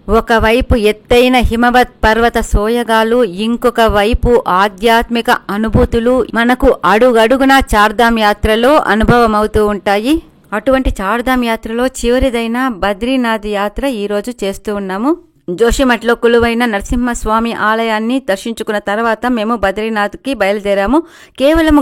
ఒకవైపు ఎత్తైన హిమవత్ పర్వత సోయగాలు, ఇంకొక వైపు ఆధ్యాత్మిక అనుభూతులు మనకు అడుగడుగునా చార్ధామ్ యాత్రలో అనుభవమవుతూ ఉంటాయి. అటువంటి చార్ధామ్ యాత్రలో చివరిదైన బద్రీనాథ్ యాత్ర ఈరోజు చేస్తూ ఉన్నాము. జోషిమఠ్లో కొలువైన నరసింహస్వామి ఆలయాన్ని దర్శించుకున్న తర్వాత మేము బద్రీనాథ్కి బయలుదేరాము. కేవలం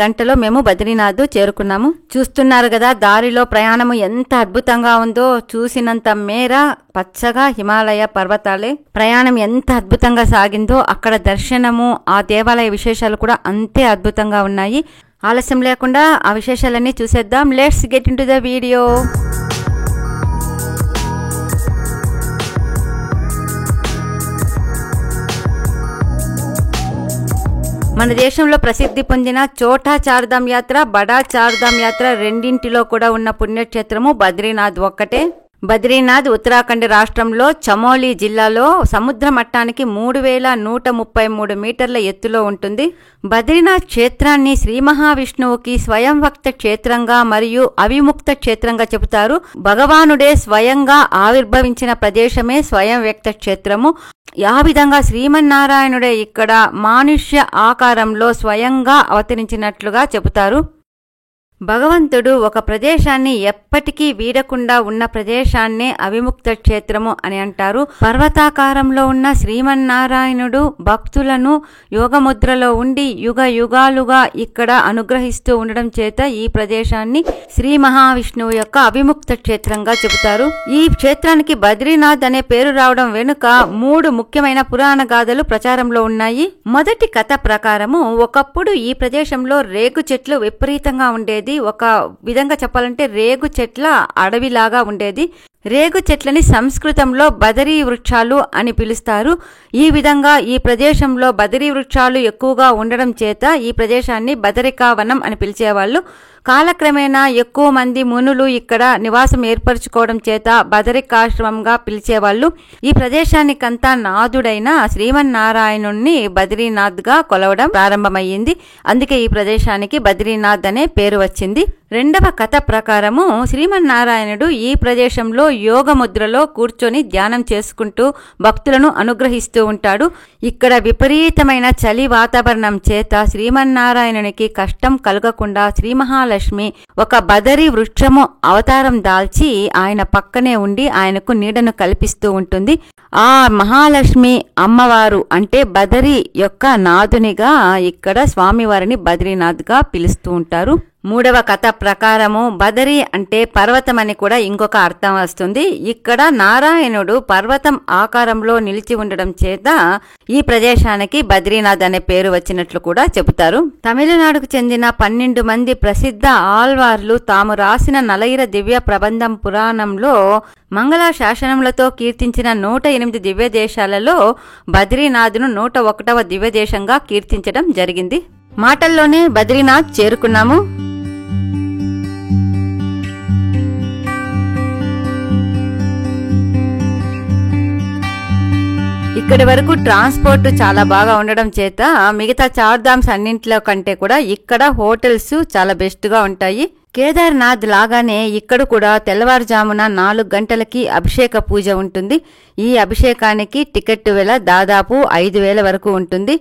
గంటలో మేము బద్రీనాథ్ చేరుకున్నాము. చూస్తున్నారు కదా, దారిలో ప్రయాణము ఎంత అద్భుతంగా ఉందో. చూసినంత మేర పచ్చగా హిమాలయ పర్వతాలే. ప్రయాణం ఎంత అద్భుతంగా సాగిందో, అక్కడ దర్శనము, ఆ దేవాలయ విశేషాలు కూడా అంతే అద్భుతంగా ఉన్నాయి. ఆలస్యం లేకుండా ఆ విశేషాలన్నీ చూసేద్దాం. Let's get in to the video. మన దేశంలో ప్రసిద్ధి పొందిన చోటా చార్ధామ్ యాత్ర, బడా చార్ధామ్ యాత్ర రెండింటిలో కూడా ఉన్న పుణ్యక్షేత్రము బద్రీనాథ్ ఒక్కటే. బద్రీనాథ్ ఉత్తరాఖండ్ రాష్ట్రంలో చమోలి జిల్లాలో సముద్ర మట్టానికి 3133 మీటర్ల ఎత్తులో ఉంటుంది. బద్రీనాథ్ క్షేత్రాన్ని శ్రీ మహావిష్ణువుకి స్వయం వ్యక్త క్షేత్రంగా మరియు అవిముక్త క్షేత్రంగా చెబుతారు. భగవానుడే స్వయంగా ఆవిర్భవించిన ప్రదేశమే స్వయం వ్యక్త క్షేత్రము. ఆ విధంగా శ్రీమన్నారాయణుడే ఇక్కడ మానుష్య ఆకారంలో స్వయంగా అవతరించినట్లుగా చెబుతారు. భగవంతుడు ఒక ప్రదేశాన్ని ఎప్పటికీ వీడకుండా ఉన్న ప్రదేశాన్నే అవిముక్త క్షేత్రము అని అంటారు. పర్వతాకారంలో ఉన్న శ్రీమన్నారాయణుడు భక్తులను యోగముద్రలో ఉండి యుగ యుగాలుగా ఇక్కడ అనుగ్రహిస్తూ ఉండడం చేత ఈ ప్రదేశాన్ని శ్రీ మహావిష్ణువు యొక్క అవిముక్త క్షేత్రంగా చెబుతారు. ఈ క్షేత్రానికి బద్రీనాథ్ అనే పేరు రావడం వెనుక 3 ముఖ్యమైన పురాణ గాథలు ప్రచారంలో ఉన్నాయి. మొదటి కథ ప్రకారము ఒకప్పుడు ఈ ప్రదేశంలో రేగు చెట్లు విపరీతంగా ఉండేది. ఒక విధంగా చెప్పాలంటే రేగు చెట్ల అడవిలాగా ఉండేది. రేగు చెట్లని సంస్కృతంలో బదరీ వృక్షాలు అని పిలుస్తారు. ఈ విధంగా ఈ ప్రదేశంలో బదరీ వృక్షాలు ఎక్కువగా ఉండడం చేత ఈ ప్రదేశాన్ని బదరికావనం అని పిలిచేవాళ్ళు. కాలక్రమేణా ఎక్కువ మంది మునులు ఇక్కడ నివాసం ఏర్పరచుకోవడం చేత బదరికాశ్రమంగా పిలిచేవాళ్ళు. ఈ ప్రదేశానికంతా నాథుడైన శ్రీమన్నారాయణుణ్ణి బద్రీనాథ్గా కొలవడం ప్రారంభమయ్యింది. అందుకే ఈ ప్రదేశానికి బద్రీనాథ్ అనే పేరు వచ్చింది. రెండవ కథ ప్రకారము శ్రీమన్నారాయణుడు ఈ ప్రదేశంలో యోగముద్రలో కూర్చొని ధ్యానం చేసుకుంటూ భక్తులను అనుగ్రహిస్తూ ఉంటాడు. ఇక్కడ విపరీతమైన చలి వాతావరణం చేత శ్రీమన్నారాయణునికి కష్టం కలగకుండా శ్రీ మహాలక్ష్మి ఒక బదరీ వృక్షము అవతారం దాల్చి ఆయన పక్కనే ఉండి ఆయనకు నీడను కల్పిస్తూ ఉంటుంది. ఆ మహాలక్ష్మి అమ్మవారు అంటే బదరీ యొక్క నాథునిగా ఇక్కడ స్వామివారిని బద్రీనాథ్గా పిలుస్తూ ఉంటారు. మూడవ కథ ప్రకారము బదరీ అంటే పర్వతం అని కూడా ఇంకొక అర్థం వస్తుంది. ఇక్కడ నారాయణుడు పర్వతం ఆకారంలో నిలిచి ఉండడం చేత ఈ ప్రదేశానికి బద్రీనాథ్ అనే పేరు వచ్చినట్లు కూడా చెబుతారు. తమిళనాడుకు చెందిన 12 మంది ప్రసిద్ధ ఆళ్వార్లు తాము రాసిన నలయిర దివ్య ప్రబంధం పురాణంలో మంగళ శాసనములతో కీర్తించిన 108 దివ్య దేశాలలో బద్రీనాథ్ను 101వ దివ్య దేశంగా కీర్తించడం జరిగింది. మాటల్లోనే బద్రీనాథ్ చేరుకున్నాము. ఇక్కడి వరకు ట్రాన్స్పోర్ట్ చాలా బాగా ఉండడం చేత మిగతా చార్ధామ్స్ అన్నింటిలో కంటే కూడా ఇక్కడ హోటల్స్ చాలా బెస్ట్ గా ఉంటాయి. కేదార్నాథ్ లాగానే ఇక్కడ కూడా తెల్లవారుజామున 4 గంటలకి అభిషేక పూజ ఉంటుంది. ఈ అభిషేకానికి టికెట్ వెల దాదాపు 5,000 వరకు ఉంటుంది.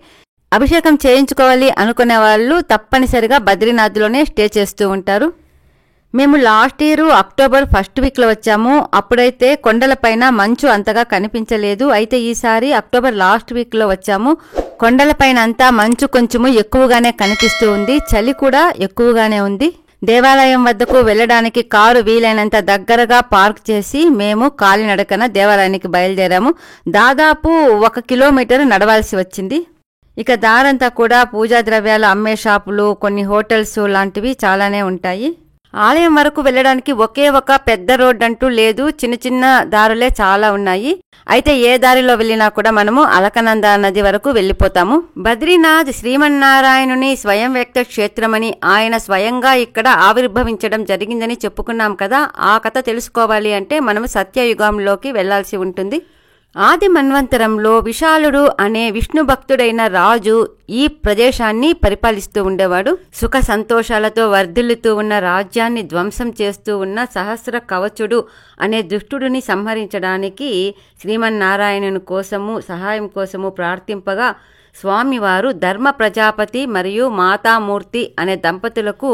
అభిషేకం చేయించుకోవాలి అనుకునే వాళ్ళు తప్పనిసరిగా బద్రీనాథ్లోనే స్టే చేస్తూ ఉంటారు. మేము లాస్ట్ ఇయర్ అక్టోబర్ 1st వీక్లో వచ్చాము. అప్పుడైతే కొండలపైన మంచు అంతగా కనిపించలేదు. అయితే ఈసారి అక్టోబర్ లాస్ట్ వీక్లో వచ్చాము. కొండలపైన అంతా మంచు కొంచెము ఎక్కువగానే కనిపిస్తూ ఉంది. చలి కూడా ఎక్కువగానే ఉంది. దేవాలయం వద్దకు వెళ్లడానికి కారు వీలైనంత దగ్గరగా పార్క్ చేసి మేము కాలినడకన దేవాలయానికి బయలుదేరాము. దాదాపు 1 కిలోమీటర్ నడవాల్సి వచ్చింది. ఇక దారంతా కూడా పూజా ద్రవ్యాలు అమ్మే షాపులు, కొన్ని హోటల్స్ లాంటివి చాలానే ఉంటాయి. ఆలయం వరకు వెళ్లడానికి ఒకే ఒక పెద్ద రోడ్ అంటూ లేదు. చిన్న చిన్న దారులే చాలా ఉన్నాయి. అయితే ఏ దారిలో వెళ్ళినా కూడా మనము అలకనంద నది వరకు వెళ్లిపోతాము. బద్రీనాథ్ శ్రీమన్నారాయణుని స్వయం వ్యక్త క్షేత్రమని, ఆయన స్వయంగా ఇక్కడ ఆవిర్భవించడం జరిగిందని చెప్పుకున్నాం కదా. ఆ కథ తెలుసుకోవాలి అంటే మనము సత్యయుగంలోకి వెళ్లాల్సి ఉంటుంది. ఆది మన్వంతరంలో విశాలుడు అనే విష్ణు భక్తుడైన రాజు ఈ ప్రదేశాన్ని పరిపాలిస్తూ ఉండేవాడు. సుఖ సంతోషాలతో వర్ధిల్లుతూ ఉన్న రాజ్యాన్ని ధ్వంసం చేస్తూ ఉన్న సహస్ర కవచుడు అనే దుష్టుడిని సంహరించడానికి శ్రీమన్నారాయణుని కోసము సహాయం కోసము ప్రార్థింపగా స్వామివారు ధర్మ ప్రజాపతి మరియు మాతామూర్తి అనే దంపతులకు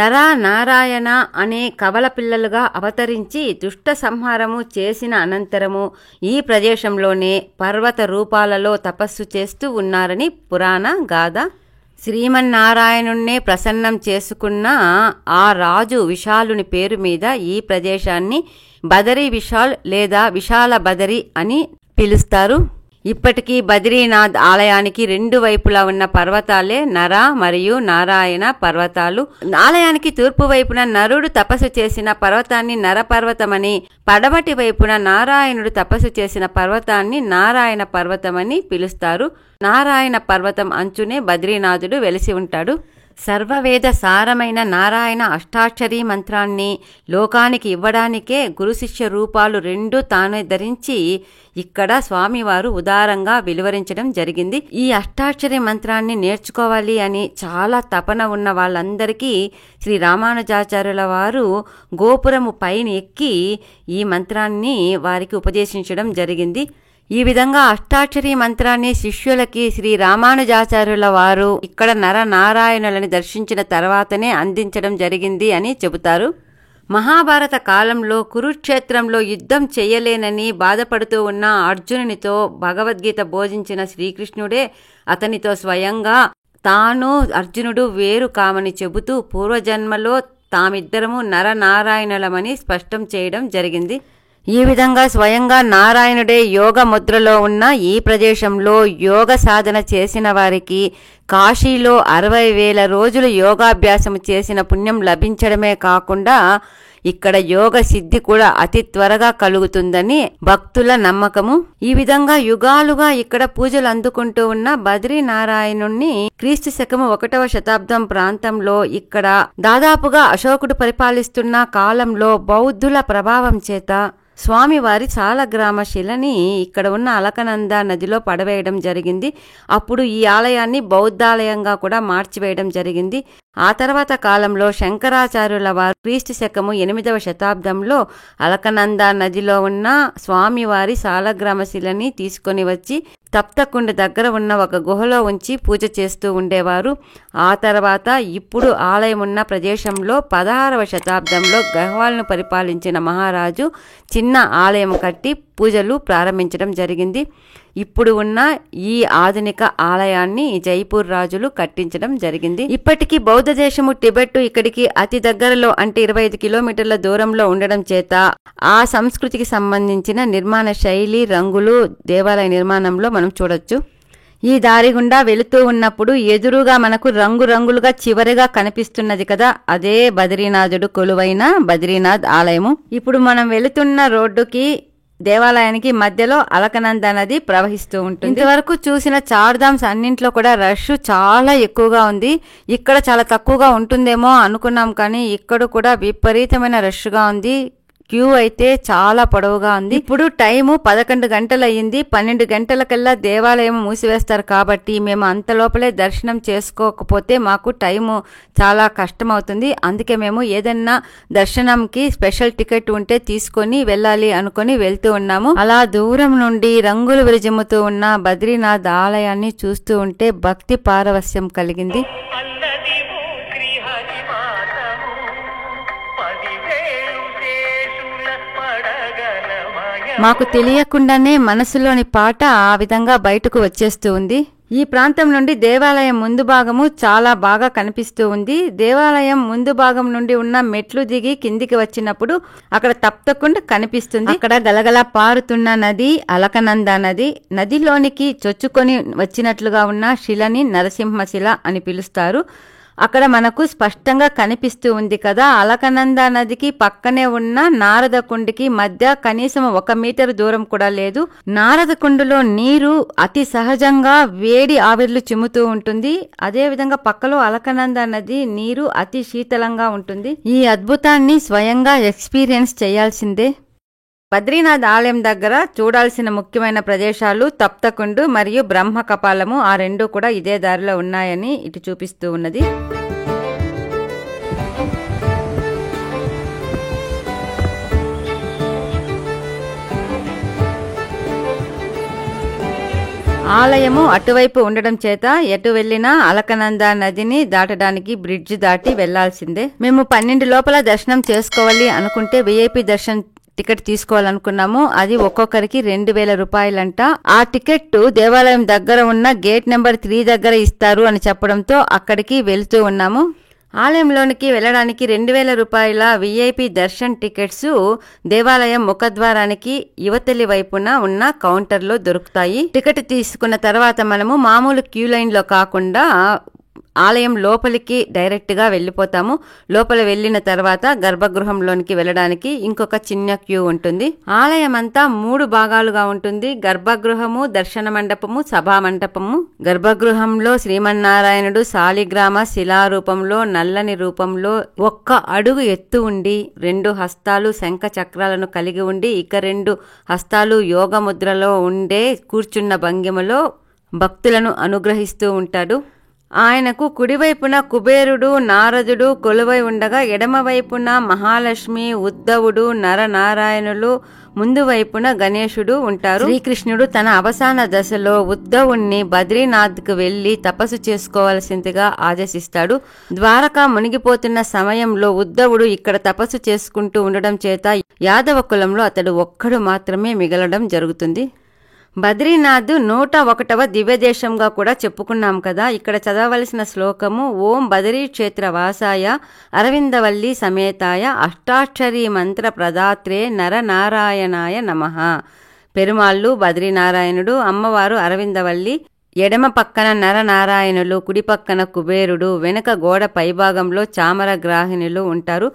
నారాయణ అనే కవల పిల్లలుగా అవతరించి దుష్ట సంహారము చేసిన అనంతరము ఈ ప్రదేశంలోనే పర్వత రూపాలలో తపస్సు చేస్తూ ఉన్నారని పురాణ గాథ. శ్రీమన్నారాయణుణ్ణే ప్రసన్నం చేసుకున్న ఆ రాజు విశాలుని పేరు మీద ఈ ప్రదేశాన్ని బదరీ విశాల్ లేదా విశాల బదరి అని పిలుస్తారు. ఇప్పటికీ బద్రీనాథ్ ఆలయానికి రెండు వైపులా ఉన్న పర్వతాలే నర మరియు నారాయణ పర్వతాలు. ఆలయానికి తూర్పు వైపున నరుడు తపస్సు చేసిన పర్వతాన్ని నరపర్వతమని, పడమటి వైపున నారాయణుడు తపస్సు చేసిన పర్వతాన్ని నారాయణ పర్వతమని పిలుస్తారు. నారాయణ పర్వతం అంచునే బద్రీనాథుడు వెలిసి ఉంటాడు. సర్వవేద సారమైన నారాయణ అష్టాక్షరీ మంత్రాన్ని లోకానికి ఇవ్వడానికే గురు శిష్య రూపాలు రెండు తానే ధరించి ఇక్కడ స్వామివారు ఉదారంగా వెలువరించడం జరిగింది. ఈ అష్టాక్షరీ మంత్రాన్ని నేర్చుకోవాలి అని చాలా తపన ఉన్న వాళ్ళందరికీ శ్రీ రామానుజాచార్యుల వారు గోపురము పైన ఎక్కి ఈ మంత్రాన్ని వారికి ఉపదేశించడం జరిగింది. ఈ విధంగా అష్టాక్షరీ మంత్రాన్ని శిష్యులకి శ్రీ రామానుజాచార్యుల వారు ఇక్కడ నరనారాయణులని దర్శించిన తర్వాతనే అందించడం జరిగింది అని చెబుతారు. మహాభారత కాలంలో కురుక్షేత్రంలో యుద్ధం చెయ్యలేనని బాధపడుతూ ఉన్న అర్జునునితో భగవద్గీత బోధించిన శ్రీకృష్ణుడే అతనితో స్వయంగా తాను అర్జునుడు వేరు కామని చెబుతూ పూర్వజన్మలో తామిద్దరము నరనారాయణులమని స్పష్టం చేయడం జరిగింది. ఈ విధంగా స్వయంగా నారాయణుడే యోగ ముద్రలో ఉన్న ఈ ప్రదేశంలో యోగ సాధన చేసిన వారికి కాశీలో 60,000 రోజులు యోగాభ్యాసం చేసిన పుణ్యం లభించడమే కాకుండా ఇక్కడ యోగ సిద్ధి కూడా అతి త్వరగా కలుగుతుందని భక్తుల నమ్మకము. ఈ విధంగా యుగాలుగా ఇక్కడ పూజలు అందుకుంటూ ఉన్న బద్రీనారాయణుణ్ణి క్రీస్తు శకము 1వ శతాబ్దం ప్రాంతంలో ఇక్కడ దాదాపుగా అశోకుడు పరిపాలిస్తున్న కాలంలో బౌద్ధుల ప్రభావం చేత స్వామివారి సాలగ్రామ శిలని ఇక్కడ ఉన్న అలకనంద నదిలో పడవేయడం జరిగింది. అప్పుడు ఈ ఆలయాన్ని బౌద్ధాలయంగా కూడా మార్చివేయడం జరిగింది. ఆ తర్వాత కాలంలో శంకరాచార్యుల వారు క్రీస్తు శకము 8వ శతాబ్దంలో అలకనంద నదిలో ఉన్న స్వామివారి సాలగ్రామ శిలని తీసుకొని వచ్చి తప్తకుండ దగ్గర ఉన్న ఒక గుహలో ఉంచి పూజ చేస్తూ ఉండేవారు. ఆ తర్వాత ఇప్పుడు ఆలయం ఉన్న ప్రదేశంలో 16వ శతాబ్దంలో గహ్వాల్ను పరిపాలించిన మహారాజు చిన్న ఆలయం కట్టి పూజలు ప్రారంభించడం జరిగింది. ఇప్పుడు ఉన్న ఈ ఆధునిక ఆలయాన్ని జైపూర్ రాజులు కట్టించడం జరిగింది. ఇప్పటికీ బౌద్ధ దేశము టిబెట్ ఇక్కడికి అతి దగ్గరలో అంటే 25 కిలోమీటర్ల దూరంలో ఉండడం చేత ఆ సంస్కృతికి సంబంధించిన నిర్మాణ శైలి, రంగులు దేవాలయ నిర్మాణంలో మనం చూడొచ్చు. ఈ దారి గుండా వెళుతూ ఉన్నప్పుడు ఎదురుగా మనకు రంగురంగులుగా చివరిగా కనిపిస్తున్నది కదా, అదే బద్రీనాథుడు కొలువైన బద్రీనాథ్ ఆలయము. ఇప్పుడు మనం వెళుతున్న రోడ్డుకి దేవాలయానికి మధ్యలో అలకనంద నది ప్రవహిస్తూ ఉంటుంది. ఇంతవరకు చూసిన చార్ధామ్స్ అన్నింట్లో కూడా రష్ చాలా ఎక్కువగా ఉంది. ఇక్కడ చాలా తక్కువగా ఉంటుందేమో అనుకున్నాం, కానీ ఇక్కడ కూడా విపరీతమైన రష్గా ఉంది. క్యూ అయితే చాలా పొడవుగా ఉంది. ఇప్పుడు టైము 11 గంటలు అయ్యింది. 12 గంటలకల్లా దేవాలయం మూసివేస్తారు కాబట్టి మేము అంత లోపలే దర్శనం చేసుకోకపోతే మాకు టైము చాలా కష్టం అవుతుంది. అందుకే మేము ఏదన్నా దర్శనంకి స్పెషల్ టికెట్ ఉంటే తీసుకొని వెళ్ళాలి అనుకొని వెళ్తూ ఉన్నాము. అలా దూరం నుండి రంగులు విరజిమ్ముతూ ఉన్న బద్రీనాథ్ ఆలయాన్ని చూస్తూ ఉంటే భక్తి పారవస్యం కలిగింది. మాకు తెలియకుండానే మనసులోని పాట ఆ విధంగా బయటకు వచ్చేస్తూ ఉంది. ఈ ప్రాంతం నుండి దేవాలయం ముందు భాగము చాలా బాగా కనిపిస్తూ ఉంది. దేవాలయం ముందు భాగం నుండి ఉన్న మెట్లు దిగి కిందికి వచ్చినప్పుడు అక్కడ తప్పకుండా కనిపిస్తుంది. అక్కడ గలగల పారుతున్న నది అలకనంద నది. నదిలోనికి చొచ్చుకొని వచ్చినట్లుగా ఉన్న శిలని నరసింహశిల అని పిలుస్తారు. అక్కడ మనకు స్పష్టంగా కనిపిస్తూ ఉంది కదా. అలకనంద నదికి పక్కనే ఉన్న నారదకుండికి మధ్య కనీసం 1 మీటర్ దూరం కూడా లేదు. నారదకుండులో నీరు అతి సహజంగా వేడి ఆవిర్లు చిమ్ముతూ ఉంటుంది. అదే విధంగా పక్కలో అలకనంద నది నీరు అతి శీతలంగా ఉంటుంది. ఈ అద్భుతాన్ని స్వయంగా ఎక్స్పీరియన్స్ చేయాల్సిందే. బద్రీనాథ్ ఆలయం దగ్గర చూడాల్సిన ముఖ్యమైన ప్రదేశాలు తప్తకుండు మరియు బ్రహ్మ కపాలము, ఆ రెండు కూడా ఇదే దారిలో ఉన్నాయని ఇటు చూపిస్తూ ఉన్నది. ఆలయము అటువైపు ఉండడం చేత ఎటు వెళ్లినా అలకనంద నదిని దాటడానికి బ్రిడ్జ్ దాటి వెళ్లాల్సిందే. మేము 12 లోపల దర్శనం చేసుకోవాలి అనుకుంటే విఐపి దర్శనం టికెట్ తీసుకోవాలనుకున్నాము. అది ఒక్కొక్కరికి 2000 రూపాయలంట. ఆ టికెట్ దేవాలయం దగ్గర ఉన్న గేట్ నెంబర్ 3 దగ్గర ఇస్తారు అని చెప్పడంతో అక్కడికి వెళ్తూ ఉన్నాము. ఆలయంలోనికి వెళ్ళడానికి 2000 రూపాయల విఐపి దర్శన్ టికెట్స్ దేవాలయం ముఖద్వారానికి యువతలి వైపున ఉన్న కౌంటర్లో దొరుకుతాయి. టికెట్ తీసుకున్న తర్వాత మనము మామూలు క్యూ లైన్లో కాకుండా ఆలయం లోపలికి డైరెక్ట్ గా వెళ్ళిపోతాము. లోపల వెళ్ళిన తర్వాత గర్భగృహంలోనికి వెళ్ళడానికి ఇంకొక చిన్న క్యూ ఉంటుంది. ఆలయం అంతా 3 భాగాలుగా ఉంటుంది. గర్భగృహము, దర్శన మండపము, సభా మండపము. గర్భగృహంలో శ్రీమన్నారాయణుడు శాలిగ్రామ శిలారూపంలో నల్లని రూపంలో 1 అడుగు ఎత్తు ఉండి 2 హస్తాలు శంఖ చక్రాలను కలిగి ఉండి ఇక 2 హస్తాలు యోగ ముద్రలో ఉండే కూర్చున్న భంగిమలో భక్తులను అనుగ్రహిస్తూ ఉంటాడు. ఆయనకు కుడివైపున కుబేరుడు నారదుడు కొలువై ఉండగా ఎడమవైపున మహాలక్ష్మి, ఉద్ధవుడు, నరనారాయణులు, ముందు వైపున గణేశుడు ఉంటారు. శ్రీకృష్ణుడు తన అవసాన దశలో ఉద్ధవుణ్ణి బద్రీనాథ్కు వెళ్లి తపస్సు చేసుకోవాల్సిందిగా ఆదేశిస్తాడు. ద్వారకా మునిగిపోతున్న సమయంలో ఉద్ధవుడు ఇక్కడ తపస్సు చేసుకుంటూ ఉండడం చేత యాదవ కులంలో అతడు ఒక్కడు మాత్రమే మిగలడం జరుగుతుంది. బద్రీనాథ్ 101వ దివ్యదేశంగా కూడా చెప్పుకున్నాం కదా. ఇక్కడ చదవలసిన శ్లోకము ఓం బదరీ క్షేత్ర వాసాయ అరవిందవల్లి సమేతాయ అష్టాక్షరీ మంత్ర ప్రదాత్రే నరనారాయణాయ నమః. పెరుమాళ్ళు బద్రీనారాయణుడు, అమ్మవారు అరవిందవల్లి, ఎడమ పక్కన నరనారాయణులు, కుడి పక్కన కుబేరుడు, వెనుక గోడ పైభాగంలో చామరగ్రాహిణులు ఉంటారు.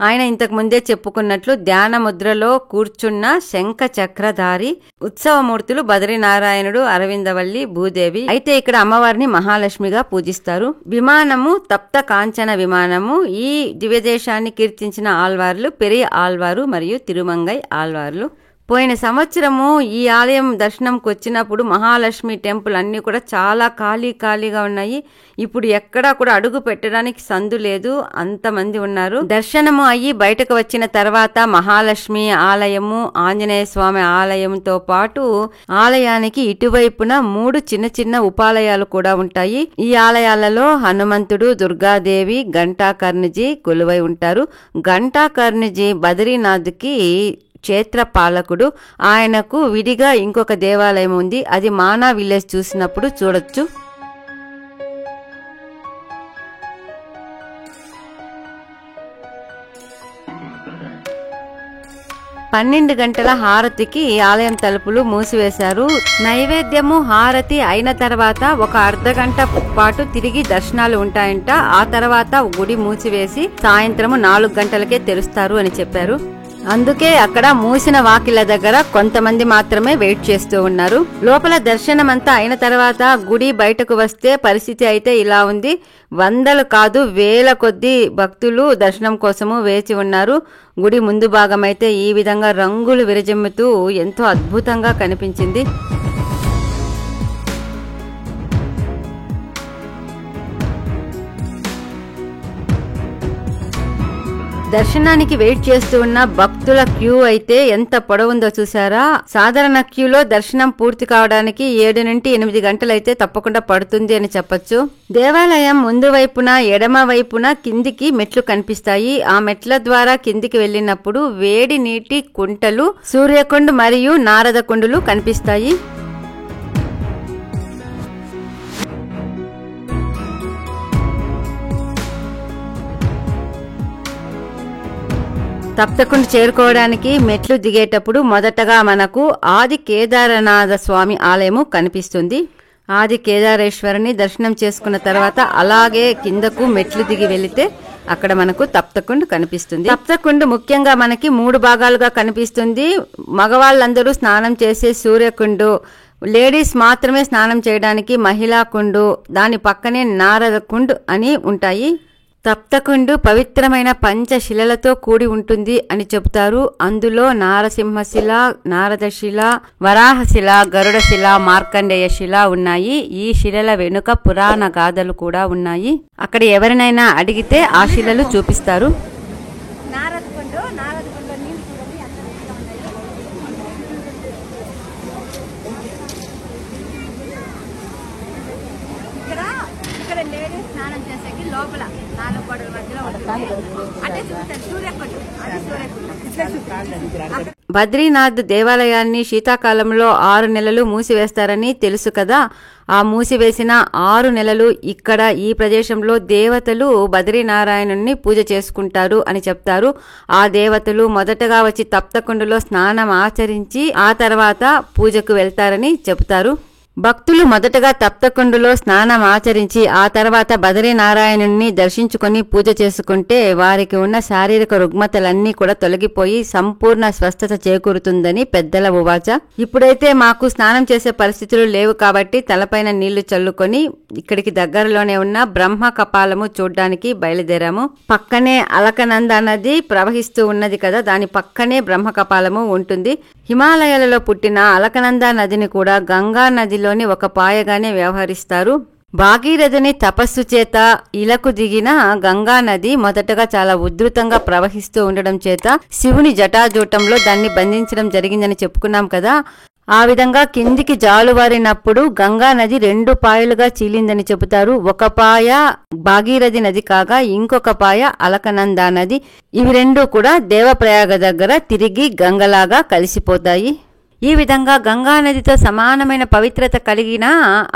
ఆయన ఇంతకు ముందే చెప్పుకున్నట్లు ధ్యాన ముద్రలో కూర్చున్న శంఖ చక్రధారి. ఉత్సవమూర్తులు బద్రీనారాయణుడు, అరవిందవల్లి, భూదేవి. అయితే ఇక్కడ అమ్మవారిని మహాలక్ష్మిగా పూజిస్తారు. విమానము తప్త కాంచన విమానము. ఈ దివ్యదేశాన్ని కీర్తించిన ఆళ్వార్లు పెరియ ఆళ్వారు మరియు తిరుమంగై ఆళ్వార్లు. పోయిన సంవత్సరము ఈ ఆలయం దర్శనంకి వచ్చినప్పుడు మహాలక్ష్మి టెంపుల్ అన్ని కూడా చాలా ఖాళీగా ఉన్నాయి. ఇప్పుడు ఎక్కడా కూడా అడుగు పెట్టడానికి సందు లేదు, అంతమంది ఉన్నారు. దర్శనము అయ్యి బయటకు వచ్చిన తర్వాత మహాలక్ష్మి ఆలయము, ఆంజనేయ స్వామి ఆలయంతో పాటు ఆలయానికి ఇటువైపున 3 చిన్న ఉపాలయాలు కూడా ఉంటాయి. ఈ ఆలయాలలో హనుమంతుడు, దుర్గాదేవి, ఘంటాకర్ణిజీ కొలువై ఉంటారు. ఘంటాకర్ణిజీ బద్రీనాథ్కి క్షేత్రపాలకుడు. ఆయనకు విడిగా ఇంకొక దేవాలయం ఉంది. అది మానా విలేజ్ చూసినప్పుడు చూడొచ్చు. పన్నెండు గంటల హారతికి ఆలయం తలుపులు మూసివేశారు. నైవేద్యము హారతి అయిన తర్వాత ఒక అర్ధగంట పాటు తిరిగి దర్శనాలు ఉంటాయంట. ఆ తర్వాత గుడి మూసివేసి సాయంత్రము 4 గంటలకే తెరుస్తారు అని చెప్పారు. అందుకే అక్కడ మూసిన వాకిల దగ్గర కొంతమంది మాత్రమే వెయిట్ చేస్తూ ఉన్నారు. లోపల దర్శనం అంతా అయిన తర్వాత గుడి బయటకు వస్తే పరిస్థితి అయితే ఇలా ఉంది. వందలు కాదు వేల కొద్ది భక్తులు దర్శనం కోసము వేచి ఉన్నారు. గుడి ముందు భాగం అయితే ఈ విధంగా రంగులు విరజిమ్ముతూ ఎంతో అద్భుతంగా కనిపించింది. దర్శనానికి వెయిట్ చేస్తూ ఉన్న భక్తుల క్యూ అయితే ఎంత పొడవుందో చూసారా. సాధారణ క్యూలో దర్శనం పూర్తి కావడానికి 7 నుండి 8 గంటలైతే తప్పకుండా పడుతుంది అని చెప్పొచ్చు. దేవాలయం ముందు వైపున ఎడమ వైపున కిందికి మెట్లు కనిపిస్తాయి. ఆ మెట్ల ద్వారా కిందికి వెళ్ళినప్పుడు వేడి నీటి కుంటలు, సూర్యకుండ్ మరియు నారద కుండులు కనిపిస్తాయి. తప్తకుండ్ చేరుకోవడానికి మెట్లు దిగేటప్పుడు మొదటగా మనకు ఆది కేదారనాథ స్వామి ఆలయము కనిపిస్తుంది. ఆది కేదారేశ్వరుని దర్శనం చేసుకున్న తర్వాత అలాగే కిందకు మెట్లు దిగి వెళితే అక్కడ మనకు తప్తకుండ్ కనిపిస్తుంది. తప్తకుండ్ ముఖ్యంగా మనకి 3 భాగాలుగా కనిపిస్తుంది. మగవాళ్ళందరూ స్నానం చేసే సూర్యకుండు, లేడీస్ మాత్రమే స్నానం చేయడానికి మహిళా కుండు, దాని పక్కనే నారద కుండ్ అని ఉంటాయి. తప్తకుండు పవిత్రమైన పంచశిలలతో కూడి ఉంటుంది అని చెబుతారు. అందులో నారసింహశిల, నారదశిల, వరాహశిల, గరుడశిల, మార్కండేయ శిల ఉన్నాయి. ఈ శిలల వెనుక పురాణ గాథలు కూడా ఉన్నాయి. అక్కడ ఎవరినైనా అడిగితే ఆ శిలలు చూపిస్తారు. లోపల 4 గోడల మధ్యలో బద్రీనాథ్ దేవాలయాన్ని శీతాకాలంలో 6 నెలలు మూసివేస్తారని తెలుసు కదా. ఆ మూసివేసిన 6 నెలలు ఇక్కడ ఈ ప్రదేశంలో దేవతలు బద్రీనారాయణుని పూజ చేసుకుంటారు అని చెప్తారు. ఆ దేవతలు మొదటగా వచ్చి తప్తకుండులో స్నానం ఆచరించి ఆ తర్వాత పూజకు వెళ్తారని చెబుతారు. భక్తులు మొదటగా తప్తకుండులో స్నానం ఆచరించి ఆ తర్వాత బదరీనారాయణుణ్ణి దర్శించుకుని పూజ చేసుకుంటే వారికి ఉన్న శారీరక రుగ్మతలన్నీ కూడా తొలగిపోయి సంపూర్ణ స్వస్థత చేకూరుతుందని పెద్దల ఉవాచ. ఇప్పుడైతే మాకు స్నానం చేసే పరిస్థితులు లేవు కాబట్టి తలపైన నీళ్లు చల్లుకొని ఇక్కడికి దగ్గరలోనే ఉన్న బ్రహ్మ కపాలము చూడ్డానికి బయలుదేరాము. పక్కనే అలకనంద నది ప్రవహిస్తూ ఉన్నది కదా, దాని పక్కనే బ్రహ్మ కపాలము ఉంటుంది. హిమాలయాలలో పుట్టిన అలకనంద నదిని కూడా గంగా నదిలోని ఒక పాయగానే వ్యవహరిస్తారు. భాగీరథుని తపస్సు చేత ఇలకు దిగిన గంగా నది మొదటగా చాలా ఉధృతంగా ప్రవహిస్తూ ఉండడం చేత శివుని జటాజూటంలో దాన్ని బంధించడం జరిగిందని చెప్పుకున్నాం కదా. ఆ విధంగా కిందికి జాలువారినప్పుడు గంగా నది 2 పాయలుగా చీలిందని చెబుతారు. ఒక పాయ భాగీరథి నది కాగా ఇంకొక పాయ అలకనందా నది. ఇవి 2 కూడా దేవప్రయాగ దగ్గర తిరిగి గంగలాగా కలిసిపోతాయి. ఈ విధంగా గంగా నదితో సమానమైన పవిత్రత కలిగిన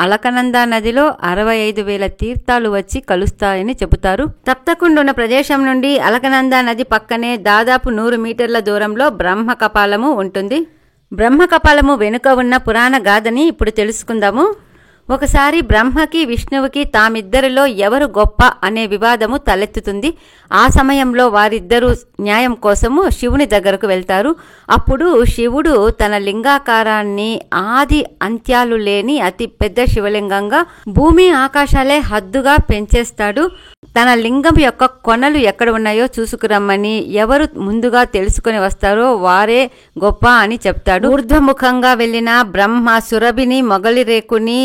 అలకనందా నదిలో 65,000 తీర్థాలు వచ్చి కలుస్తాయని చెబుతారు. తప్తకుండు ఉన్న ప్రదేశం నుండి అలకనందా నది పక్కనే దాదాపు 100 మీటర్ల దూరంలో బ్రహ్మ కపాలము ఉంటుంది. బ్రహ్మ కపాలము వెనుక ఉన్న పురాణ గాథని ఇప్పుడు తెలుసుకుందాము. ఒకసారి బ్రహ్మకి విష్ణువుకి తామిద్దరిలో ఎవరు గొప్ప అనే వివాదము తలెత్తుతుంది. ఆ సమయంలో వారిద్దరూ న్యాయం కోసము శివుని దగ్గరకు వెళ్తారు. అప్పుడు శివుడు తన లింగాకారాన్ని ఆది అంత్యాలు లేని అతి పెద్ద శివలింగంగా భూమి ఆకాశాలే హద్దుగా పెంచేస్తాడు. తన లింగం యొక్క కొనలు ఎక్కడ ఉన్నాయో చూసుకురమ్మని ఎవరు ముందుగా తెలుసుకుని వస్తారో వారే గొప్ప అని చెప్తాడు. ఊర్ధ్వముఖంగా వెళ్లిన బ్రహ్మ సురభిని మొగలి రేకుని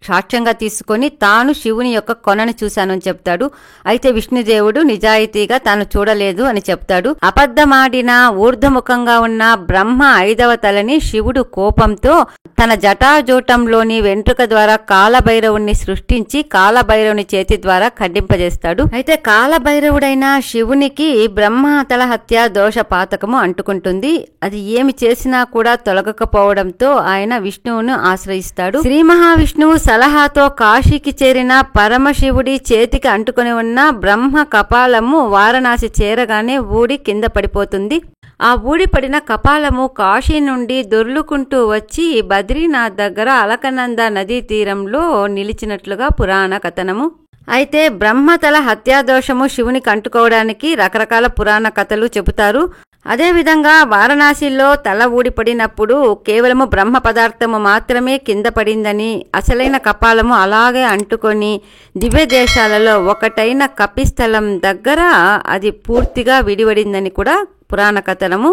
సాక్ష్యంగా తీసుకొని తాను శివుని యొక్క కొనను చూశానని చెప్తాడు. అయితే విష్ణుదేవుడు నిజాయితీగా తాను చూడలేదు అని చెప్తాడు. అబద్ధమాడిన ఊర్ధ్వముఖంగా ఉన్న బ్రహ్మ 5వ తలని శివుడు కోపంతో తన జటాజూటంలోని వెంట్రుక ద్వారా కాలభైరవుణ్ణి సృష్టించి కాలభైరవుని చేతి ద్వారా ఖండింపజేస్తాడు. అయితే కాలభైరవుడైన శివునికి బ్రహ్మ తల హత్య దోష పాతకము అంటుకుంటుంది. అది ఏమి చేసినా కూడా తొలగకపోవడంతో ఆయన విష్ణువును ఆశ్రయిస్తాడు. శ్రీ మహావిష్ణువు సలహాతో కాశీకి చేరిన పరమశివుడి చేతికి అంటుకుని ఉన్న బ్రహ్మ కపాలము వారణాసి చేరగానే ఊడి కింద పడిపోతుంది. ఆ ఊడిపడిన కపాలము కాశీ నుండి దొర్లుకుంటూ వచ్చి బద్రీనాథ్ దగ్గర అలకనంద నదీ తీరంలో నిలిచినట్లుగా పురాణ కథనము. అయితే బ్రహ్మతల హత్యాదోషము శివునికి అంటుకోవడానికి రకరకాల పురాణ కథలు చెబుతారు. అదేవిధంగా వారణాసిలో తల ఊడిపడినప్పుడు కేవలము బ్రహ్మ పదార్థము మాత్రమే కింద పడిందని, అసలైన కపాలము అలాగే అంటుకొని దివ్య దేశాలలో ఒకటైన కపిస్థలం దగ్గర అది పూర్తిగా విడివడిందని కూడా పురాణ కథనము.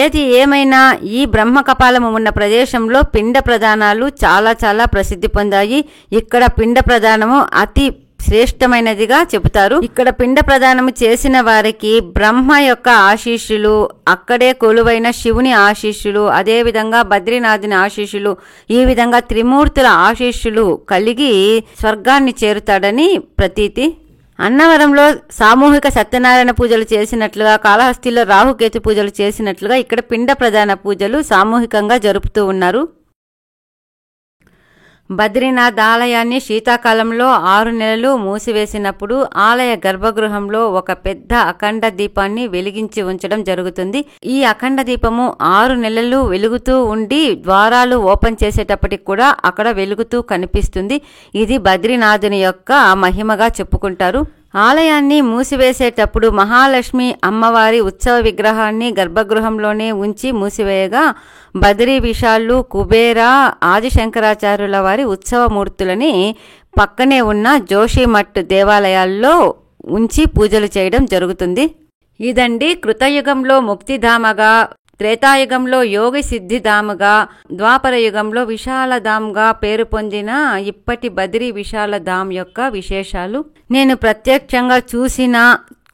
ఏది ఏమైనా ఈ బ్రహ్మ కపాలము ఉన్న ప్రదేశంలో పిండ ప్రదానాలు చాలా ప్రసిద్ధి పొందాయి. ఇక్కడ పిండ ప్రదానము అతి శ్రేష్టమైనదిగా చెబుతారు. ఇక్కడ పిండ ప్రదానము చేసిన వారికి బ్రహ్మ యొక్క ఆశీస్సులు, అక్కడే కొలువైన శివుని ఆశీస్సులు, అదేవిధంగా బద్రీనాథుని ఆశీస్సులు, ఈ విధంగా త్రిమూర్తుల ఆశీస్సులు కలిగి స్వర్గాన్ని చేరుతాడని ప్రతీతి. అన్నవరంలో సామూహిక సత్యనారాయణ పూజలు చేసినట్లుగా, కాళహస్తిలో రాహుకేతు పూజలు చేసినట్లుగా ఇక్కడ పిండ ప్రదాన పూజలు సామూహికంగా జరుపుతూ ఉన్నారు. బద్రీనాథ్ ఆలయాన్ని శీతాకాలంలో 6 నెలలు మూసివేసినప్పుడు ఆలయ గర్భగృహంలో ఒక పెద్ద అఖండ దీపాన్ని వెలిగించి ఉంచడం జరుగుతుంది. ఈ అఖండ దీపము 6 నెలలు వెలుగుతూ ఉండి ద్వారాలు ఓపెన్ చేసేటప్పటికి కూడా అక్కడ వెలుగుతూ కనిపిస్తుంది. ఇది బద్రీనాథుని యొక్క మహిమగా చెప్పుకుంటారు. ఆలయాన్ని మూసివేసేటప్పుడు మహాలక్ష్మి అమ్మవారి ఉత్సవ విగ్రహాన్ని గర్భగృహంలోనే ఉంచి మూసివేయగా బద్రీ విశాలు, కుబేర, ఆదిశంకరాచార్యుల వారి ఉత్సవమూర్తులని పక్కనే ఉన్న జోషిమఠ్ దేవాలయాల్లో ఉంచి పూజలు చేయడం జరుగుతుంది. ఇదండి కృతయుగంలో ముక్తిధామగా, త్రేతాయుగంలో యోగి సిద్ధిధామగా, ద్వాపర యుగంలో విశాలధామ్గా పేరు పొందిన ఇప్పటి బద్రీ విశాలధామ్ యొక్క విశేషాలు. నేను ప్రత్యక్షంగా చూసిన,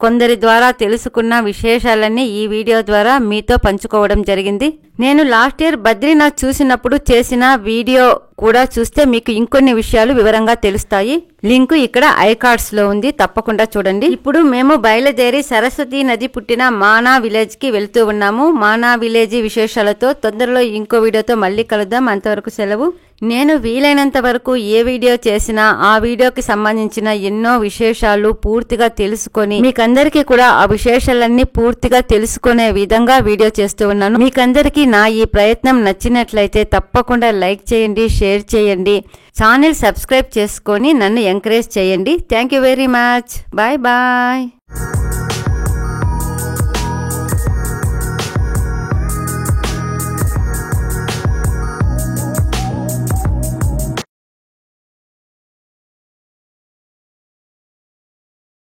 కొందరి ద్వారా తెలుసుకున్న విశేషాలన్నీ ఈ వీడియో ద్వారా మీతో పంచుకోవడం జరిగింది. నేను లాస్ట్ ఇయర్ బద్రీనాథ్ చూసినప్పుడు చేసిన వీడియో కూడా చూస్తే మీకు ఇంకొన్ని విషయాలు వివరంగా తెలుస్తాయి. లింకు ఇక్కడ ఐకార్డ్స్ లో ఉంది, తప్పకుండా చూడండి. ఇప్పుడు మేము బయలుదేరి సరస్వతి నది పుట్టిన మానా విలేజ్ కి వెళ్తూ ఉన్నాము. మానా విలేజ్ విశేషాలతో తొందరలో ఇంకో వీడియోతో మళ్ళీ కలుద్దాం. అంతవరకు సెలవు. నేను వీలైనంత వరకు ఏ వీడియో చేసినా ఆ వీడియోకి సంబంధించిన ఎన్నో విశేషాలు పూర్తిగా తెలుసుకొని మీకందరికీ కూడా ఆ విశేషాలన్నీ పూర్తిగా తెలుసుకునే విధంగా వీడియో చేస్తూ ఉన్నాను. మీకందరికీ నా ఈ ప్రయత్నం నచ్చినట్లయితే తప్పకుండా లైక్ చేయండి, షేర్ చేయండి, ఛానల్ సబ్స్క్రైబ్ చేసుకొని నన్ను ఎంకరేజ్ చేయండి. Thank you very much. Bye bye.